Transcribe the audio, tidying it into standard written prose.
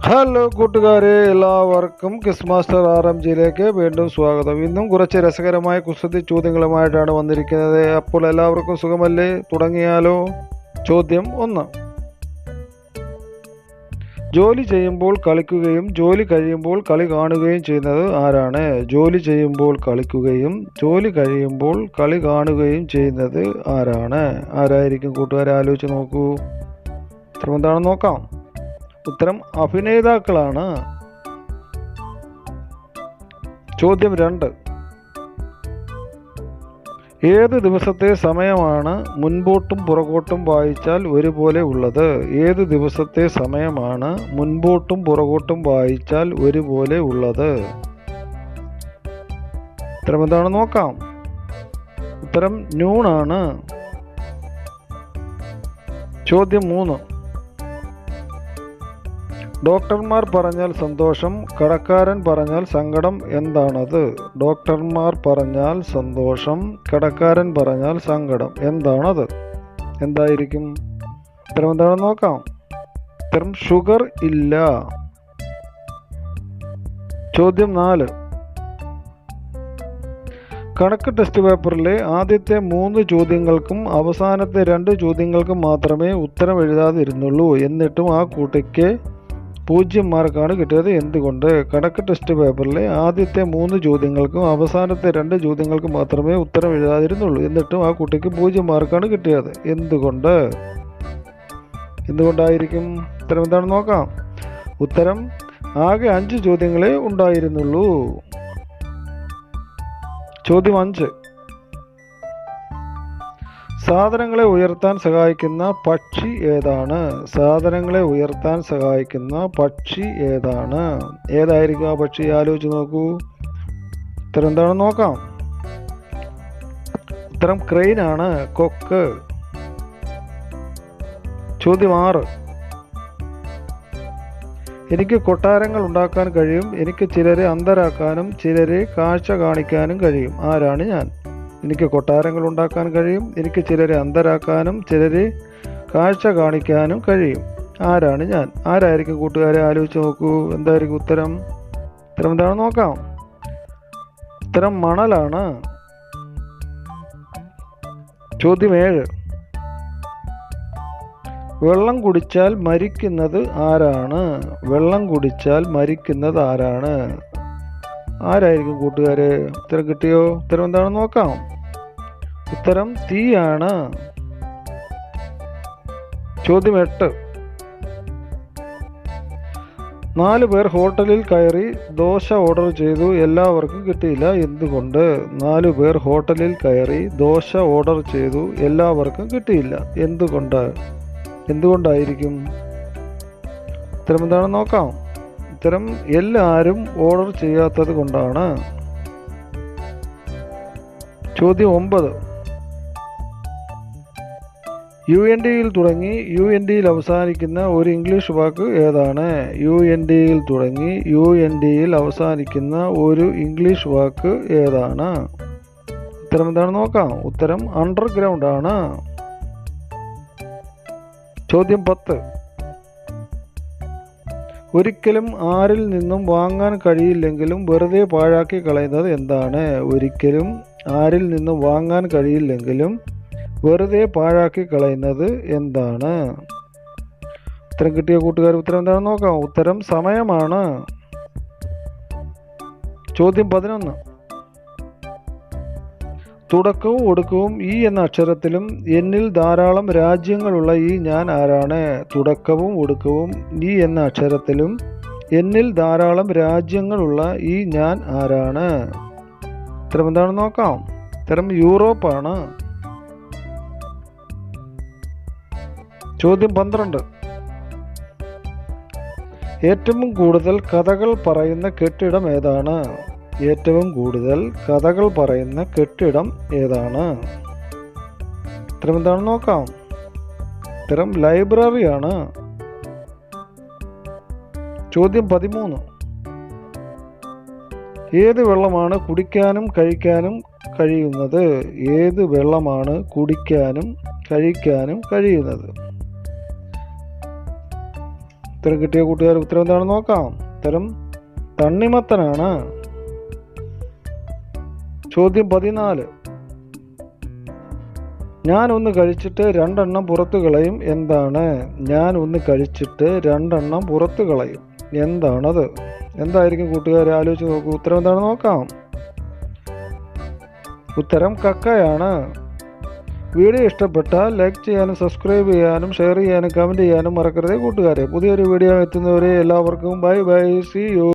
Hello കൂട്ടുകാരെ, എല്ലാവർക്കും quiz master RMGയിലേക്ക് വീണ്ടും സ്വാഗതം. ഇന്നും കുറച്ച് രസകരമായ കുസൃതി ചോദ്യങ്ങളുമായിട്ടാണ് വന്നിരിക്കുന്നത്. അപ്പോൾ എല്ലാവർക്കും സുഖമല്ലേ? തുടങ്ങിയാലോ? ചോദ്യം 1. ജോലി ചെയ്യുമ്പോൾ കളിക്കുകയും ജോലി കഴിയുമ്പോൾ കളി കാണുകയും ചെയ്യുന്നത് ആരാണ്? ജോലി ചെയ്യുമ്പോൾ കളിക്കുകയും ജോലി കഴിയുമ്പോൾ കളി കാണുകയും ചെയ്യുന്നത് ആരാണ്? ആരായിരിക്കും കൂട്ടുകാരെ? ആലോചിച്ച് നോക്കൂ. ഉത്തരം എന്താണെന്ന് നോക്കാം. ഉത്തരം അഭിനേതാക്കളാണ്. ചോദ്യം 2. ഏത് ദിവസത്തെ സമയമാണ് മുൻപോട്ടും പുറകോട്ടും വായിച്ചാൽ ഒരുപോലെ ഉള്ളത്? ഏത് ദിവസത്തെ സമയമാണ് മുൻപോട്ടും പുറകോട്ടും വായിച്ചാൽ ഒരുപോലെ ഉള്ളത്? ഉത്തരം എന്താണെന്ന് നോക്കാം. ഉത്തരം നൂണാണ്. ചോദ്യം 3. ഡോക്ടർമാർ പറഞ്ഞാൽ സന്തോഷം, കടക്കാരൻ പറഞ്ഞാൽ സങ്കടം, എന്താണത്? ഡോക്ടർമാർ പറഞ്ഞാൽ സന്തോഷം, കടക്കാരൻ പറഞ്ഞാൽ സങ്കടം, എന്താണത്? എന്തായിരിക്കും? ഉത്തരം എന്താണെന്ന് നോക്കാം. ഉത്തരം ഷുഗർ ഇല്ല. ചോദ്യം 4. കണക്ക് ടെസ്റ്റ് പേപ്പറിലെ ആദ്യത്തെ 3 ചോദ്യങ്ങൾക്കും അവസാനത്തെ 2 ചോദ്യങ്ങൾക്കും മാത്രമേ ഉത്തരം എഴുതാതിരുന്നുള്ളൂ. എന്നിട്ടും ആ കുട്ടിക്ക് 0 മാർക്കാണ് കിട്ടിയത്. എന്തുകൊണ്ട്? കണക്ക് ടെസ്റ്റ് പേപ്പറിലെ ആദ്യത്തെ 3 ചോദ്യങ്ങൾക്കും അവസാനത്തെ 2 ചോദ്യങ്ങൾക്കും മാത്രമേ ഉത്തരം എഴുതാതിരുന്നുള്ളൂ. എന്നിട്ടും ആ കുട്ടിക്ക് 0 മാർക്കാണ് കിട്ടിയത്. എന്തുകൊണ്ടായിരിക്കും? ഉത്തരം എന്താണെന്ന് നോക്കാം. ഉത്തരം ആകെ 5 ചോദ്യങ്ങളെ ഉണ്ടായിരുന്നുള്ളൂ. ചോദ്യം 5. സാധനങ്ങളെ ഉയർത്താൻ സഹായിക്കുന്ന പക്ഷി ഏതാണ്? സാധനങ്ങളെ ഉയർത്താൻ സഹായിക്കുന്ന പക്ഷി ഏതാണ്? ഏതായിരിക്കും ആ പക്ഷി? ആലോചിച്ച് നോക്കൂ. ഉത്തരം എന്താണെന്ന് നോക്കാം. ഉത്തരം ക്രെയിൻ ആണ്, കൊക്ക്. ചോദ്യം 6. എനിക്ക് കൊട്ടാരങ്ങൾ ഉണ്ടാക്കാൻ കഴിയും. എനിക്ക് ചിലരെ അന്ധരാക്കാനും ചിലരെ കാഴ്ച കാണിക്കാനും കഴിയും. ആരാണ് ഞാൻ? എനിക്ക് കൊട്ടാരങ്ങൾ ഉണ്ടാക്കാൻ കഴിയും. എനിക്ക് ചിലരെ അന്ധരാക്കാനും ചിലരെ കാഴ്ച കാണിക്കാനും കഴിയും. ആരാണ് ഞാൻ? ആരായിരിക്കും കൂട്ടുകാരെ? ആലോചിച്ച് നോക്കൂ. എന്തായിരിക്കും ഉത്തരം? ഉത്തരം എന്താണെന്ന് നോക്കാം. ഉത്തരം മണലാണ്. ചോദ്യം 7. വെള്ളം കുടിച്ചാൽ മരിക്കുന്നത് ആരാണ്? വെള്ളം കുടിച്ചാൽ മരിക്കുന്നത് ആരാണ്? ആരായിരിക്കും കൂട്ടുകാരെ? ഉത്തരം കിട്ടിയോ? ഉത്തരം എന്താണെന്ന് നോക്കാം. ഉത്തരം തീയാണ്. ചോദ്യം 8. 4 പേർ ഹോട്ടലിൽ കയറി ദോശ ഓർഡർ ചെയ്തു. എല്ലാവർക്കും കിട്ടിയില്ല. എന്തുകൊണ്ട്? 4 പേർ ഹോട്ടലിൽ കയറി ദോശ ഓർഡർ ചെയ്തു. എല്ലാവർക്കും കിട്ടിയില്ല. എന്തുകൊണ്ടായിരിക്കും? ഉത്തരം എന്താണെന്ന് നോക്കാം. ഉത്തരം എല്ലാവരും ഓർഡർ ചെയ്യാത്തത് കൊണ്ടാണ്. ചോദ്യം 9. UNDയിൽ തുടങ്ങി UNDയിൽ അവസാനിക്കുന്ന ഒരു ഇംഗ്ലീഷ് വാക്ക് ഏതാണ്? UNDയിൽ തുടങ്ങി UNDയിൽ അവസാനിക്കുന്ന ഒരു ഇംഗ്ലീഷ് വാക്ക് ഏതാണ്? ഉത്തരം എന്താണെന്ന് നോക്കാം. ഉത്തരം അണ്ടർഗ്രൗണ്ട് ആണ്. ചോദ്യം 10. ഒരിക്കലും ആരിൽ നിന്നും വാങ്ങാൻ കഴിയില്ലെങ്കിലും വെറുതെ പാഴാക്കി കളയുന്നത് എന്താണ്? ഒരിക്കലും ആരിൽ നിന്നും വാങ്ങാൻ കഴിയില്ലെങ്കിലും വെറുതെ പാഴാക്കി കളയുന്നത് എന്താണ്? ഉത്തരം കിട്ടിയ കൂട്ടുകാർ ഉത്തരം എന്താണെന്ന് നോക്കാം. ഉത്തരം സമയമാണ്. ചോദ്യം 11. തുടക്കവും ഒടുക്കവും ഈ എന്ന അക്ഷരത്തിലും എന്നിൽ ധാരാളം രാജ്യങ്ങളുള്ള ഈ ഞാൻ ആരാണ്? തുടക്കവും ഒടുക്കവും ഈ എന്ന അക്ഷരത്തിലും എന്നിൽ ധാരാളം രാജ്യങ്ങളുള്ള ഈ ഞാൻ ആരാണ്? ഉത്തരം എന്താണെന്ന് നോക്കാം. ഉത്തരം യൂറോപ്പാണ്. ചോദ്യം 12. ഏറ്റവും കൂടുതൽ കഥകൾ പറയുന്ന കെട്ടിടം ഏതാണ്? ഏറ്റവും കൂടുതൽ കഥകൾ പറയുന്ന കെട്ടിടം ഏതാണ്? ഉത്തരം എന്താണെന്ന് നോക്കാം. ഉത്തരം ലൈബ്രറിയാണ്. ചോദ്യം 13. ഏത് വെള്ളമാണ് കുടിക്കാനും കഴിക്കാനും കഴിയുന്നത്? ഏത് വെള്ളമാണ് കുടിക്കാനും കഴിക്കാനും കഴിയുന്നത്? ഉത്തരം കിട്ടിയ കൂട്ടുകാർ ഉത്തരം എന്താണെന്ന് നോക്കാം. ഉത്തരം തണ്ണിമത്തനാണ്. ചോദ്യം 14. ഞാൻ ഒന്ന് കഴിച്ചിട്ട് 2 എണ്ണം പുറത്തു കളയും എന്താണ്? ഞാൻ ഒന്ന് കഴിച്ചിട്ട് 2 എണ്ണം പുറത്തു കളയും എന്താണത്? എന്തായിരിക്കും കൂട്ടുകാരെ? ആലോചിച്ച് നോക്കൂ. ഉത്തരം എന്താണെന്ന് നോക്കാം. ഉത്തരം കക്കയാണ്. വീഡിയോ ഇഷ്ടപ്പെട്ടാൽ ലൈക്ക് ചെയ്യാനും സബ്സ്ക്രൈബ് ചെയ്യാനും ഷെയർ ചെയ്യാനും കമൻറ്റ് ചെയ്യാനും മറക്കരുതേ കൂട്ടുകാരെ. പുതിയൊരു വീഡിയോ എത്തുന്നവരെ എല്ലാവർക്കും ബൈ ബൈ, സീ യു.